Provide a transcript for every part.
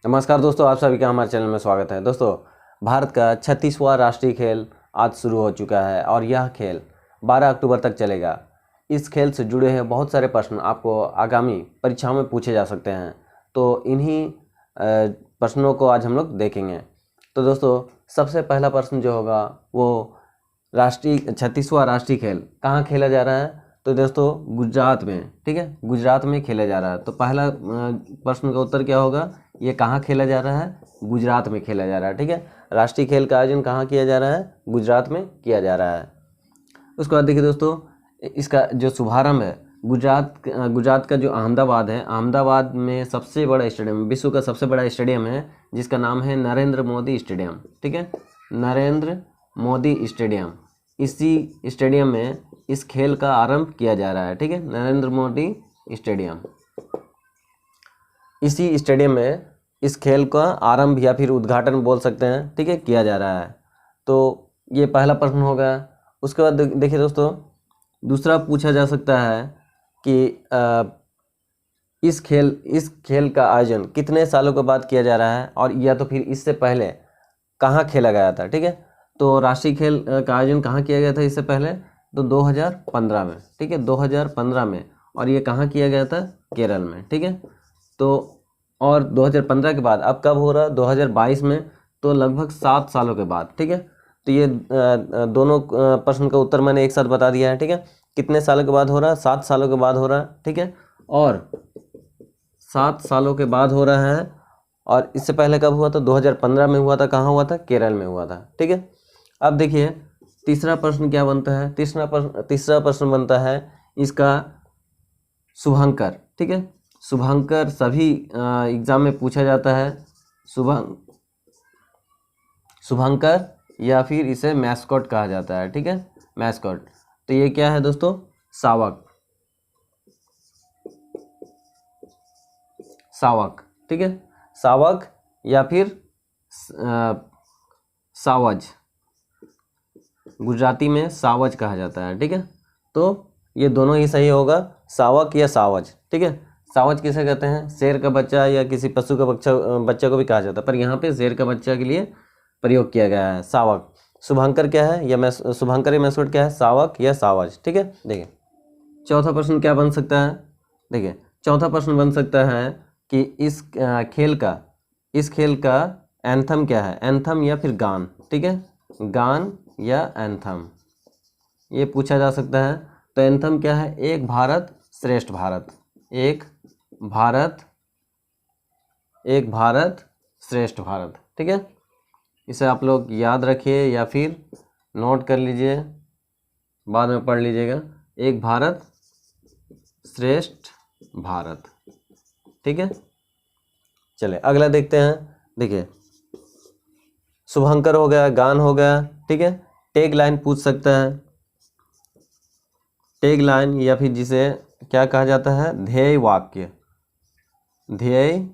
नमस्कार दोस्तों, आप सभी का हमारे चैनल में स्वागत है। दोस्तों, भारत का 36वां राष्ट्रीय खेल आज शुरू हो चुका है और यह खेल 12 अक्टूबर तक चलेगा। इस खेल से जुड़े हुए बहुत सारे प्रश्न आपको आगामी परीक्षाओं में पूछे जा सकते हैं, तो इन्हीं प्रश्नों को आज हम लोग देखेंगे। तो दोस्तों, सबसे पहला प्रश्न जो होगा वो 36वां राष्ट्रीय खेल कहाँ खेला जा रहा है? तो दोस्तों, गुजरात में, ठीक है, गुजरात में खेला जा रहा है। तो पहला प्रश्न का उत्तर क्या होगा? ये कहाँ खेला जा रहा है? गुजरात में खेला जा रहा है, ठीक है। राष्ट्रीय खेल का आयोजन कहाँ किया जा रहा है? गुजरात में किया जा रहा है। उसके बाद देखिए दोस्तों, इसका जो शुभारंभ है गुजरात का जो अहमदाबाद है, अहमदाबाद में सबसे बड़ा स्टेडियम, विश्व का सबसे बड़ा स्टेडियम है जिसका नाम है नरेंद्र मोदी स्टेडियम, ठीक है, नरेंद्र मोदी स्टेडियम। इसी स्टेडियम में इस खेल का आरंभ किया जा रहा है, ठीक है, नरेंद्र मोदी स्टेडियम। इसी स्टेडियम में इस खेल का आरंभ या फिर उद्घाटन बोल सकते हैं, ठीक है, किया जा रहा है। तो ये पहला प्रश्न होगा। उसके बाद देखिए दोस्तों, दूसरा पूछा जा सकता है कि इस खेल का आयोजन कितने सालों के बाद किया जा रहा है, और या तो फिर इससे पहले कहाँ खेला गया था, ठीक है। तो राष्ट्रीय खेल का आयोजन कहाँ किया गया था इससे पहले? तो 2015 में, ठीक है, 2015 में। और ये कहाँ किया गया था? केरल में, ठीक है। तो और 2015 के बाद अब कब हो रहा है? 2022 में। तो लगभग 7 सालों के बाद, ठीक है। तो ये दोनों प्रश्न का उत्तर मैंने एक साथ बता दिया है, ठीक है। कितने सालों के बाद हो रहा है? 7 सालों के बाद हो रहा है, ठीक है। और 7 सालों के बाद हो रहा है। और इससे पहले कब हुआ था? 2015 में हुआ था। कहाँ हुआ था? केरल में हुआ था, ठीक है। अब देखिए तीसरा प्रश्न क्या बनता है? तीसरा प्रश्न बनता है इसका शुभंकर, ठीक है। शुभंकर सभी एग्जाम में पूछा जाता है। शुभंकर या फिर इसे मैस्कॉट कहा जाता है, ठीक है, मैस्कॉट। तो ये क्या है दोस्तों? शावक, ठीक है, शावक या फिर सावज, गुजराती में सावज कहा जाता है, ठीक है। तो ये दोनों ही सही होगा, शावक या सावज, ठीक है। सावज किसे कहते हैं? शेर का बच्चा या किसी पशु का बच्चा को भी कहा जाता है, पर यहाँ पे शेर का बच्चा के लिए प्रयोग किया गया है, शावक। शुभंकर क्या है? या शुभंकर या मैस्कॉट क्या है? शावक या सावज, ठीक है। देखिए चौथा प्रश्न क्या बन सकता है? देखिए चौथा प्रश्न बन सकता है कि इस खेल का एंथम क्या है? एंथम या फिर गान, ठीक है, गान या एंथम, ये पूछा जा सकता है। तो एंथम क्या है? एक भारत श्रेष्ठ भारत, एक भारत श्रेष्ठ भारत, ठीक है। इसे आप लोग याद रखिए या फिर नोट कर लीजिए, बाद में पढ़ लीजिएगा। एक भारत श्रेष्ठ भारत, ठीक है। चलिए अगला देखते हैं। देखिए शुभंकर हो गया, गान हो गया, ठीक है। टैग लाइन पूछ सकता है, टैग लाइन या फिर जिसे क्या कहा जाता है? ध्येय वाक्य। ध्येय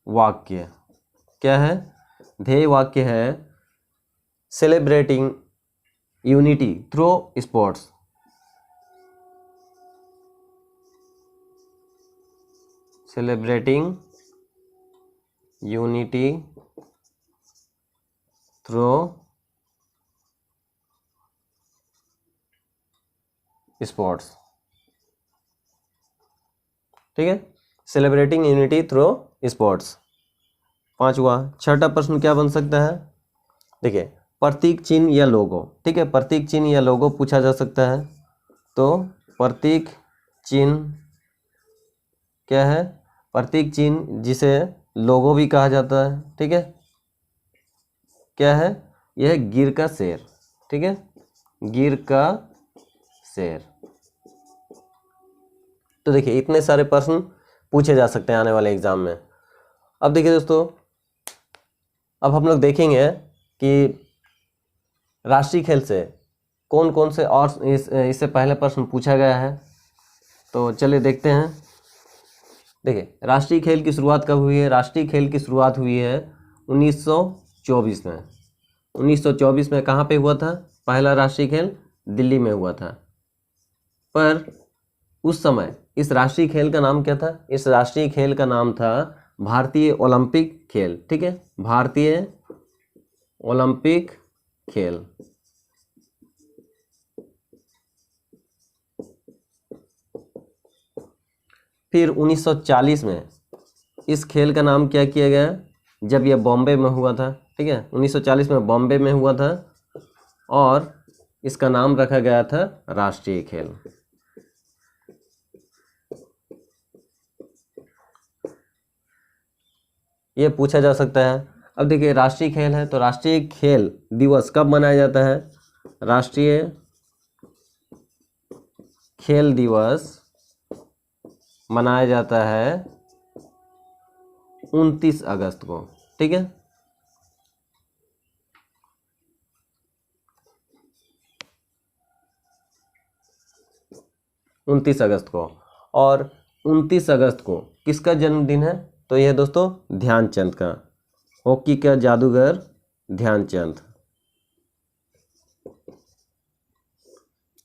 वाक्य क्या है? ध्येय वाक्य है celebrating unity through sports. Celebrating unity through sports, ठीक है, सेलिब्रेटिंग यूनिटी थ्रू स्पोर्ट्स। पांचवा। छठा प्रश्न क्या बन सकता है? देखिए प्रतीक चिन्ह या लोगो, ठीक है, प्रतीक चिन्ह या लोगो पूछा जा सकता है। तो प्रतीक चिन्ह क्या है? प्रतीक चिन्ह जिसे लोगो भी कहा जाता है, ठीक है, क्या है? यह गिर का शेर, ठीक है, गिर का शेर। तो देखिए इतने सारे प्रश्न पूछे जा सकते हैं आने वाले एग्जाम में। अब देखिए दोस्तों, अब हम लोग देखेंगे कि राष्ट्रीय खेल से कौन कौन से और इससे पहले प्रश्न पूछा गया है। तो चलिए देखते हैं। देखिए राष्ट्रीय खेल की शुरुआत कब हुई है? राष्ट्रीय खेल की शुरुआत हुई है 1924 में। 1924 में कहाँ पे हुआ था पहला राष्ट्रीय खेल? दिल्ली में हुआ था। पर उस समय इस राष्ट्रीय खेल का नाम क्या था? इस राष्ट्रीय खेल का नाम था भारतीय ओलंपिक खेल, ठीक है, भारतीय ओलंपिक खेल। फिर 1940 में इस खेल का नाम क्या किया गया, जब यह बॉम्बे में हुआ था, ठीक है, 1940 में बॉम्बे में हुआ था और इसका नाम रखा गया था राष्ट्रीय खेल। ये पूछा जा सकता है। अब देखिए राष्ट्रीय खेल है तो राष्ट्रीय खेल दिवस कब मनाया जाता है, राष्ट्रीय खेल दिवस मनाया जाता है 29 अगस्त को, ठीक है। उनतीस अगस्त को। और 29 अगस्त को किसका जन्मदिन है, तो यह दोस्तों ध्यानचंद का, हॉकी का जादूगर ध्यानचंद,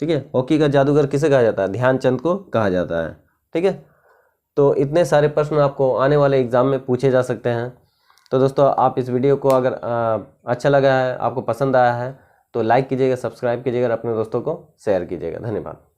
ठीक है। हॉकी का जादूगर किसे कहा जाता है, ध्यानचंद को कहा जाता है, ठीक है। तो इतने सारे प्रश्न आपको आने वाले एग्जाम में पूछे जा सकते हैं। तो दोस्तों आप इस वीडियो को अगर अच्छा लगा है, आपको पसंद आया है तो लाइक कीजिएगा, सब्सक्राइब कीजिएगा, अपने दोस्तों को शेयर कीजिएगा। धन्यवाद।